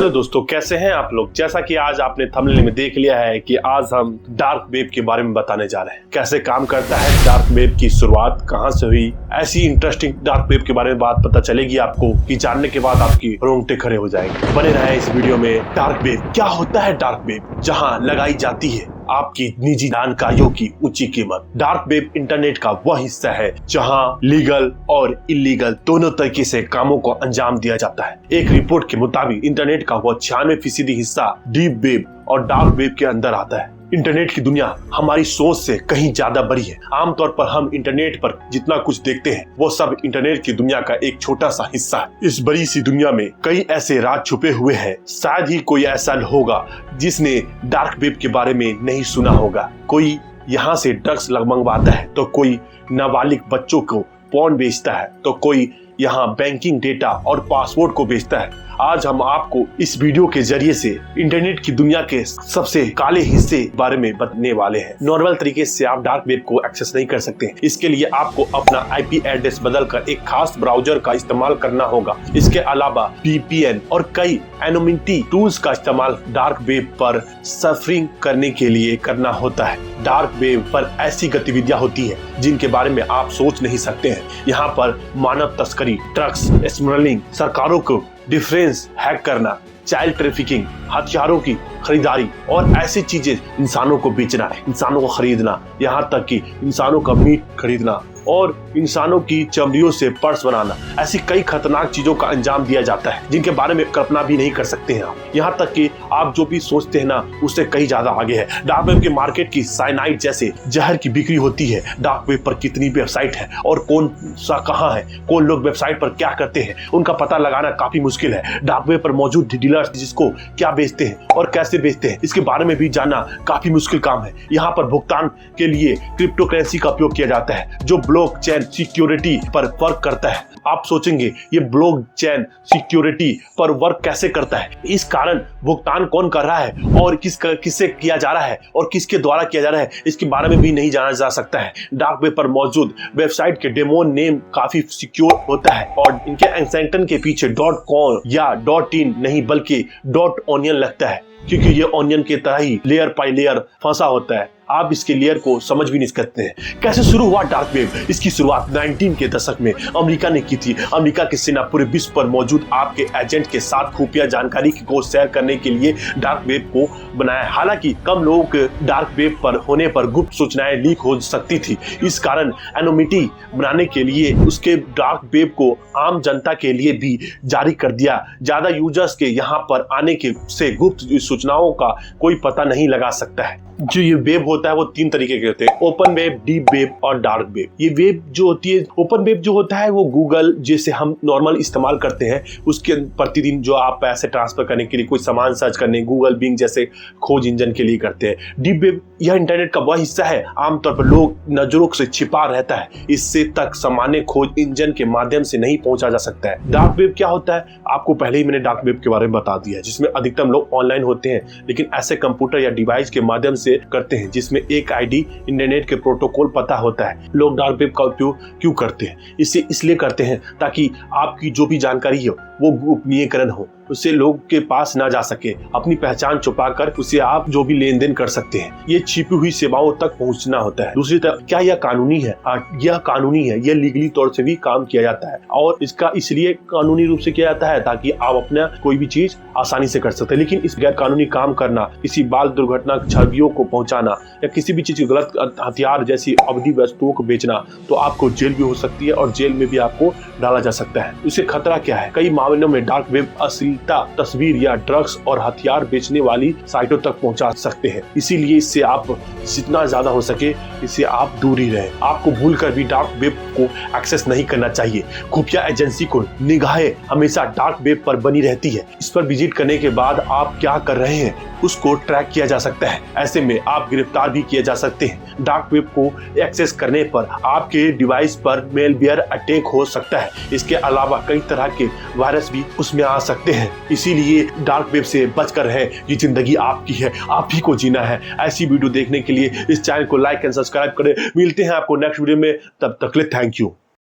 Hello दोस्तों, कैसे हैं आप लोग। जैसा कि आज आपने थंबनेल में देख लिया है कि आज हम डार्क वेब के बारे में बताने जा रहे हैं। कैसे काम करता है डार्क वेब, की शुरुआत कहां से हुई। ऐसी इंटरेस्टिंग डार्क वेब के बारे में बात पता चलेगी आपको कि जानने के बाद आपकी रोंगटे खड़े हो जाएंगे। बने रहे इस वीडियो में। डार्क वेब क्या होता है। डार्क वेब जहां लगाई जाती है आपकी निजी जानकारियों की ऊंची कीमत। डार्क वेब इंटरनेट का वह हिस्सा है जहां लीगल और इलीगल दोनों तरीके से कामों को अंजाम दिया जाता है। एक रिपोर्ट के मुताबिक इंटरनेट का वह 96% हिस्सा डीप वेब और डार्क वेब के अंदर आता है। इंटरनेट की दुनिया हमारी सोच से कहीं ज्यादा बड़ी है। आमतौर पर हम इंटरनेट पर जितना कुछ देखते हैं वो सब इंटरनेट की दुनिया का एक छोटा सा हिस्सा है। इस बड़ी सी दुनिया में कई ऐसे राज छुपे हुए हैं। शायद ही कोई ऐसा होगा जिसने डार्क वेब के बारे में नहीं सुना होगा। कोई यहाँ से ड्रग्स मंगवाता है, तो कोई नाबालिग बच्चों को पॉर्न बेचता है, तो कोई यहाँ बैंकिंग डेटा और पासवर्ड को बेचता है। आज हम आपको इस वीडियो के जरिए से इंटरनेट की दुनिया के सबसे काले हिस्से बारे में बताने वाले हैं। नॉर्मल तरीके से आप डार्क वेब को एक्सेस नहीं कर सकते। इसके लिए आपको अपना आईपी एड्रेस बदलकर एक खास ब्राउजर का इस्तेमाल करना होगा। इसके अलावा VPN और कई एनोनिमिटी टूल्स का इस्तेमाल डार्क वेब पर सर्फिंग करने के लिए करना होता है। डार्क वेब पर ऐसी गतिविधियां होती है जिनके बारे में आप सोच नहीं सकते हैं। यहाँ पर मानव तस्करी, ड्रग्स स्मगलिंग, सरकारों को डिफेंस हैक करना, चाइल्ड ट्रैफिकिंग, हथियारों की खरीदारी और ऐसी चीजें, इंसानों को बेचना, इंसानों को खरीदना, यहाँ तक कि इंसानों का मीट खरीदना और इंसानों की चमड़ियों से पर्स बनाना, ऐसी कई खतरनाक चीजों का अंजाम दिया जाता है जिनके बारे में कल्पना भी नहीं कर सकते हैं आप। यहाँ तक कि आप जो भी सोचते हैं ना उससे कहीं ज्यादा आगे है। डार्क वेब के मार्केट की साइनाइड जैसे जहर की बिक्री होती है। डार्क वेब पर कितनी वेबसाइट है और कौन सा कहाँ है, कौन लोग वेबसाइट पर क्या करते हैं, उनका पता लगाना काफी मुश्किल है। डार्क वेब पर मौजूद डीलर्स जिसको क्या बेचते हैं और कैसे बेचते हैं, इसके बारे में भी जानना काफी मुश्किल काम है। यहाँ पर भुगतान के लिए क्रिप्टो करेंसी का उपयोग किया जाता है जो ब्लॉकचेन सिक्योरिटी पर वर्क करता है। आप सोचेंगे ये ब्लॉकचेन सिक्योरिटी पर वर्क कैसे करता है। इस कारण भुगतान कौन कर रहा है और किससे किया जा रहा है और किसके द्वारा किया जा रहा है, इसके बारे में भी नहीं जाना जा सकता है। डार्क वेब पर मौजूद वेबसाइट के डोमेन नेम काफी सिक्योर होता है और इनके एक्सटेंशन के पीछे .com या .in नहीं बल्कि .onion लगता है, क्योंकि ये ऑनियन की तरह ही लेयर बाय लेयर फंसा होता है। आप इसके लेयर को समझ भी नहीं सकते हैं। कैसे शुरू हुआ डार्क वेब। इसकी शुरुआत 19 के दशक में अमेरिका ने की थी। अमेरिका की सेना पूरे विश्व पर मौजूद आपके एजेंट के साथ खुफिया जानकारी को शेयर करने के लिए डार्क वेब को बनाया। हालांकि कम लोगों के डार्क वेब पर होने पर गुप्त सूचनाएं लीक हो सकती थी। इस कारण एनोनिमिटी बनाने के लिए उसके डार्क वेब को आम जनता के लिए भी जारी कर दिया। ज्यादा यूजर्स के यहाँ पर आने के से गुप्त सूचनाओं का कोई पता नहीं लगा सकता है। जो ये वेब होता है वो 3 तरीके के होते हैं: ओपन वेब, डीप वेब और डार्क वेब। ये वेब जो होती है, ओपन वेब जो होता है वो गूगल जैसे हम नॉर्मल इस्तेमाल करते हैं उसके प्रतिदिन जो आप पैसे ट्रांसफर करने के लिए, कोई सामान सर्च करने, गूगल बिंग जैसे खोज इंजन के लिए करते हैं। डीप वेब यह इंटरनेट का वह हिस्सा है आमतौर पर लोग नजरों से छिपा रहता है। इससे तक सामान्य खोज इंजन के माध्यम से नहीं पहुंचा जा सकता है। डार्क वेब क्या होता है आपको पहले ही मैंने डार्क वेब के बारे में बता दिया है, जिसमें अधिकतम लोग ऑनलाइन होते हैं लेकिन ऐसे कंप्यूटर या डिवाइस के माध्यम से करते हैं जिसमें एक आईडी इंटरनेट के प्रोटोकॉल पता होता है। लोग डार्क वेब का उपयोग क्यों करते हैं? इसे इसलिए करते हैं ताकि आपकी जो भी जानकारी है वो गोपनीयकरण हो, उससे लोग के पास ना जा सके। अपनी पहचान छुपाकर उसे आप जो भी लेन देन कर सकते हैं। ये छिपी हुई सेवाओं तक पहुंचना होता है। दूसरी तरफ क्या यह कानूनी है? यह कानूनी है। यह लीगली तौर से भी काम किया जाता है और इसका इसलिए कानूनी रूप से किया जाता है ताकि आप अपना कोई भी चीज आसानी से कर सकते हैं। लेकिन इस गैर कानूनी काम करना, किसी बाल दुर्घटना छवियों को पहुंचाना या किसी भी चीज की गलत हथियार जैसी अवधि वस्तुओं को बेचना, तो आपको जेल भी हो सकती है और जेल में भी आपको डाला जा सकता है। इससे खतरा क्या है? कई मामलों में डार्क वेब अश्लीलता तस्वीर या ड्रग्स और हथियार बेचने वाली साइटों तक पहुंचा सकते हैं। इसीलिए इससे आप जितना ज्यादा हो सके इससे आप दूर ही रहें। आपको भूलकर भी डार्क वेब को एक्सेस नहीं करना चाहिए। खुफिया एजेंसी को निगाहें हमेशा डार्क वेब पर बनी रहती है। इस पर विजिट करने के बाद आप क्या कर रहे हैं उसको ट्रैक किया जा सकता है। ऐसे में आप गिरफ्तार भी किए जा सकते हैं। डार्क वेब को एक्सेस करने पर आपके डिवाइस पर मेलवेयर अटैक हो सकता है। इसके अलावा कई तरह के वायरस भी उसमें आ सकते हैं। इसीलिए डार्क वेब से बचकर रहें। ये जिंदगी आपकी है, आप ही को जीना है। ऐसी वीडियो देखने के लिए इस चैनल को लाइक एंड सब्सक्राइब करें। मिलते हैं आपको नेक्स्ट वीडियो में, तब तक के लिए थैंक यू।